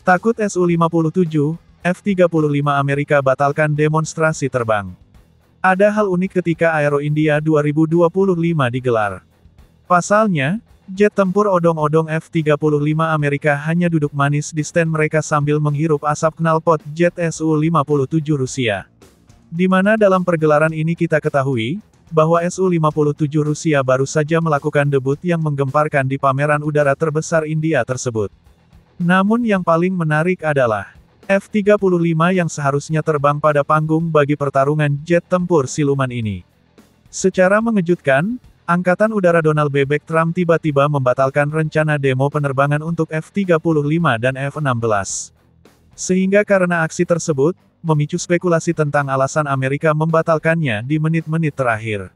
Takut Su-57, F-35 Amerika batalkan demonstrasi terbang. Ada hal unik ketika Aero India 2025 digelar. Pasalnya, jet tempur odong-odong F-35 Amerika hanya duduk manis di stand mereka sambil menghirup asap knalpot jet Su-57 Rusia. Di mana dalam pergelaran ini kita ketahui, bahwa Su-57 Rusia baru saja melakukan debut yang menggemparkan di pameran udara terbesar India tersebut. Namun yang paling menarik adalah F-35 yang seharusnya terbang pada panggung bagi pertarungan jet tempur siluman ini. Secara mengejutkan, Angkatan Udara Donald Bebek Trump tiba-tiba membatalkan rencana demo penerbangan untuk F-35 dan F-16. Sehingga karena aksi tersebut, memicu spekulasi tentang alasan Amerika membatalkannya di menit-menit terakhir.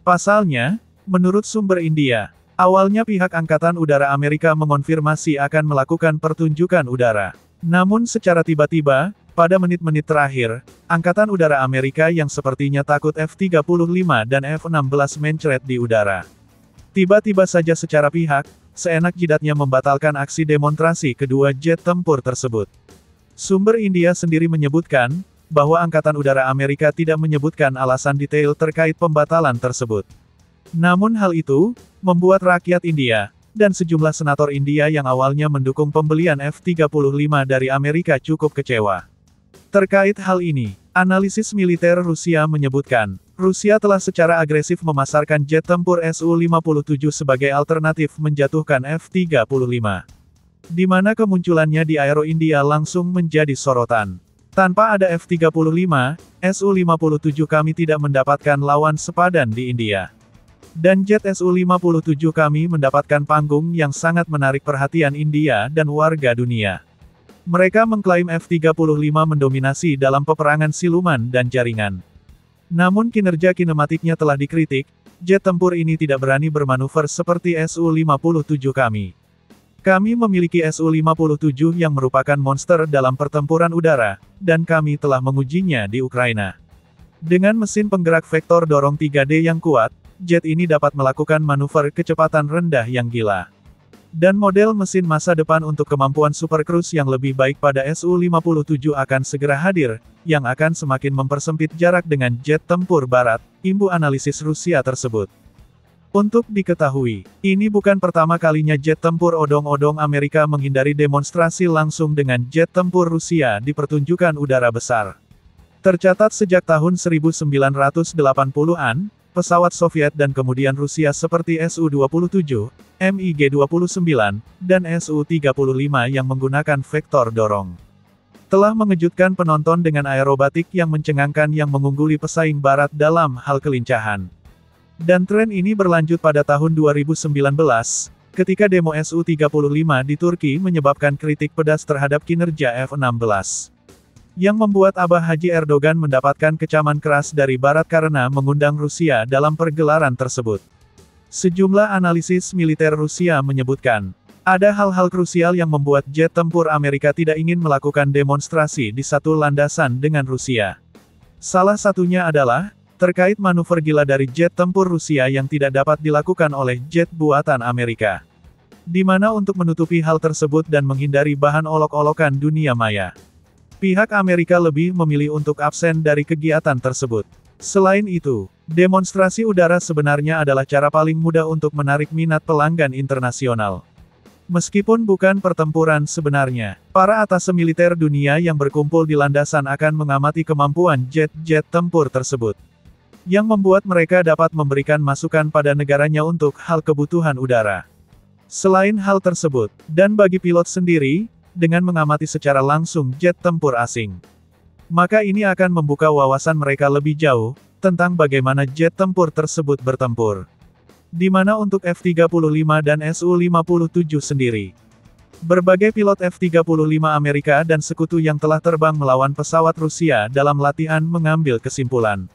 Pasalnya, menurut sumber India, awalnya pihak Angkatan Udara Amerika mengonfirmasi akan melakukan pertunjukan udara. Namun secara tiba-tiba, pada menit-menit terakhir, Angkatan Udara Amerika yang sepertinya takut F-35 dan F-16 mencret di udara. Tiba-tiba saja secara pihak, seenak jidatnya membatalkan aksi demonstrasi kedua jet tempur tersebut. Sumber India sendiri menyebutkan, bahwa Angkatan Udara Amerika tidak menyebutkan alasan detail terkait pembatalan tersebut. Namun hal itu, membuat rakyat India, dan sejumlah senator India yang awalnya mendukung pembelian F-35 dari Amerika cukup kecewa. Terkait hal ini, analisis militer Rusia menyebutkan, Rusia telah secara agresif memasarkan jet tempur Su-57 sebagai alternatif menjatuhkan F-35. Di mana kemunculannya di Aero India langsung menjadi sorotan. Tanpa ada F-35, Su-57 kami tidak mendapatkan lawan sepadan di India. Dan jet Su-57 kami mendapatkan panggung yang sangat menarik perhatian India dan warga dunia. Mereka mengklaim F-35 mendominasi dalam peperangan siluman dan jaringan. Namun kinerja kinematiknya telah dikritik, jet tempur ini tidak berani bermanuver seperti Su-57 kami. Kami memiliki Su-57 yang merupakan monster dalam pertempuran udara, dan kami telah mengujinya di Ukraina. Dengan mesin penggerak vektor dorong 3D yang kuat, jet ini dapat melakukan manuver kecepatan rendah yang gila. Dan model mesin masa depan untuk kemampuan super cruise yang lebih baik pada Su-57 akan segera hadir, yang akan semakin mempersempit jarak dengan jet tempur barat, imbu analisis Rusia tersebut. Untuk diketahui, ini bukan pertama kalinya jet tempur odong-odong Amerika menghindari demonstrasi langsung dengan jet tempur Rusia di pertunjukan udara besar. Tercatat sejak tahun 1980-an, pesawat Soviet dan kemudian Rusia seperti Su-27, MiG-29, dan Su-35 yang menggunakan vektor dorong, telah mengejutkan penonton dengan aerobatik yang mencengangkan yang mengungguli pesaing barat dalam hal kelincahan. Dan tren ini berlanjut pada tahun 2019, ketika demo Su-35 di Turki menyebabkan kritik pedas terhadap kinerja F-16. Yang membuat Abah Haji Erdogan mendapatkan kecaman keras dari Barat karena mengundang Rusia dalam pergelaran tersebut. Sejumlah analisis militer Rusia menyebutkan, ada hal-hal krusial yang membuat jet tempur Amerika tidak ingin melakukan demonstrasi di satu landasan dengan Rusia. Salah satunya adalah, terkait manuver gila dari jet tempur Rusia yang tidak dapat dilakukan oleh jet buatan Amerika. Di mana untuk menutupi hal tersebut dan menghindari bahan olok-olokan dunia maya, pihak Amerika lebih memilih untuk absen dari kegiatan tersebut. Selain itu, demonstrasi udara sebenarnya adalah cara paling mudah untuk menarik minat pelanggan internasional. Meskipun bukan pertempuran sebenarnya, para atase militer dunia yang berkumpul di landasan akan mengamati kemampuan jet-jet tempur tersebut. Yang membuat mereka dapat memberikan masukan pada negaranya untuk hal kebutuhan udara. Selain hal tersebut, dan bagi pilot sendiri, dengan mengamati secara langsung jet tempur asing, maka ini akan membuka wawasan mereka lebih jauh, tentang bagaimana jet tempur tersebut bertempur. Di mana untuk F-35 dan Su-57 sendiri, berbagai pilot F-35 Amerika dan sekutu yang telah terbang melawan pesawat Rusia dalam latihan mengambil kesimpulan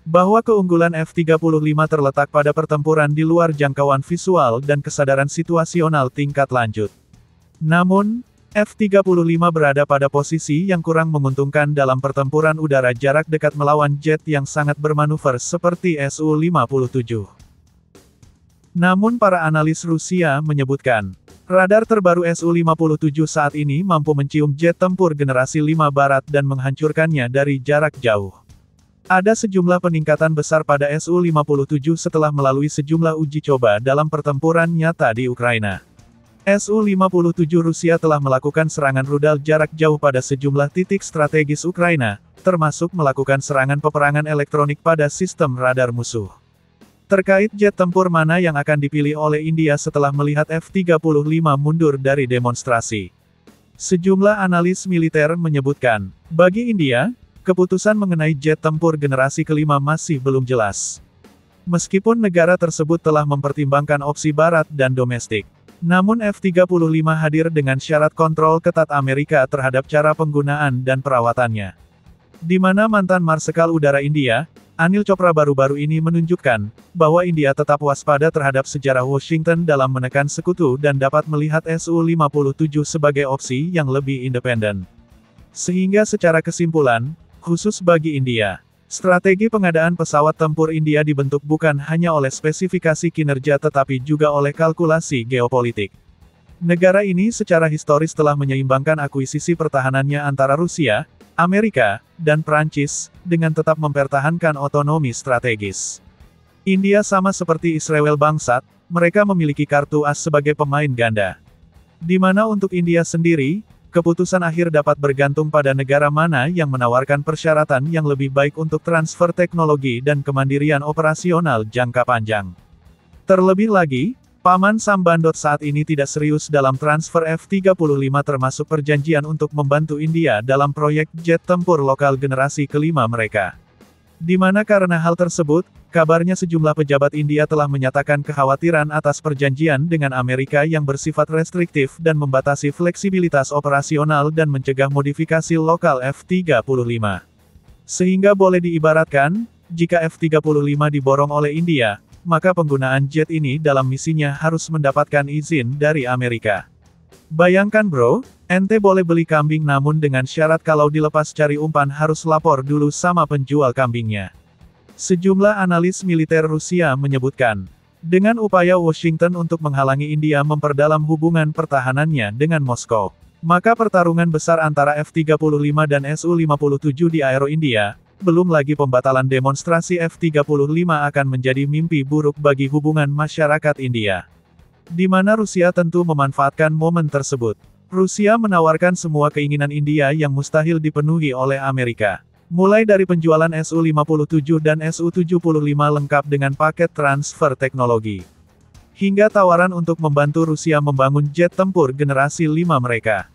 bahwa keunggulan F-35 terletak pada pertempuran di luar jangkauan visual dan kesadaran situasional tingkat lanjut. Namun, F-35 berada pada posisi yang kurang menguntungkan dalam pertempuran udara jarak dekat melawan jet yang sangat bermanuver seperti Su-57. Namun para analis Rusia menyebutkan, radar terbaru Su-57 saat ini mampu mencium jet tempur generasi 5 barat dan menghancurkannya dari jarak jauh. Ada sejumlah peningkatan besar pada Su-57 setelah melalui sejumlah uji coba dalam pertempuran nyata di Ukraina. Su-57 Rusia telah melakukan serangan rudal jarak jauh pada sejumlah titik strategis Ukraina, termasuk melakukan serangan peperangan elektronik pada sistem radar musuh. Terkait jet tempur mana yang akan dipilih oleh India setelah melihat F-35 mundur dari demonstrasi. Sejumlah analis militer menyebutkan, bagi India, keputusan mengenai jet tempur generasi kelima masih belum jelas. Meskipun negara tersebut telah mempertimbangkan opsi barat dan domestik. Namun F-35 hadir dengan syarat kontrol ketat Amerika terhadap cara penggunaan dan perawatannya. Di mana mantan Marsekal Udara India, Anil Chopra baru-baru ini menunjukkan, bahwa India tetap waspada terhadap sejarah Washington dalam menekan sekutu dan dapat melihat Su-57 sebagai opsi yang lebih independen. Sehingga secara kesimpulan, khusus bagi India, strategi pengadaan pesawat tempur India dibentuk bukan hanya oleh spesifikasi kinerja tetapi juga oleh kalkulasi geopolitik. Negara ini secara historis telah menyeimbangkan akuisisi pertahanannya antara Rusia, Amerika, dan Prancis, dengan tetap mempertahankan otonomi strategis. India sama seperti Israel bangsat, mereka memiliki kartu as sebagai pemain ganda. Di mana untuk India sendiri, keputusan akhir dapat bergantung pada negara mana yang menawarkan persyaratan yang lebih baik untuk transfer teknologi dan kemandirian operasional jangka panjang. Terlebih lagi, Paman Sam Bandot saat ini tidak serius dalam transfer F-35 termasuk perjanjian untuk membantu India dalam proyek jet tempur lokal generasi kelima mereka. Di mana karena hal tersebut, kabarnya sejumlah pejabat India telah menyatakan kekhawatiran atas perjanjian dengan Amerika yang bersifat restriktif dan membatasi fleksibilitas operasional dan mencegah modifikasi lokal F-35. Sehingga boleh diibaratkan, jika F-35 diborong oleh India, maka penggunaan jet ini dalam misinya harus mendapatkan izin dari Amerika. Bayangkan bro, ente boleh beli kambing namun dengan syarat kalau dilepas cari umpan harus lapor dulu sama penjual kambingnya. Sejumlah analis militer Rusia menyebutkan, dengan upaya Washington untuk menghalangi India memperdalam hubungan pertahanannya dengan Moskow, maka pertarungan besar antara F-35 dan Su-57 di Aero India, belum lagi pembatalan demonstrasi F-35 akan menjadi mimpi buruk bagi hubungan masyarakat India. Di mana Rusia tentu memanfaatkan momen tersebut. Rusia menawarkan semua keinginan India yang mustahil dipenuhi oleh Amerika. Mulai dari penjualan Su-57 dan Su-75 lengkap dengan paket transfer teknologi. Hingga tawaran untuk membantu Rusia membangun jet tempur generasi 5 mereka.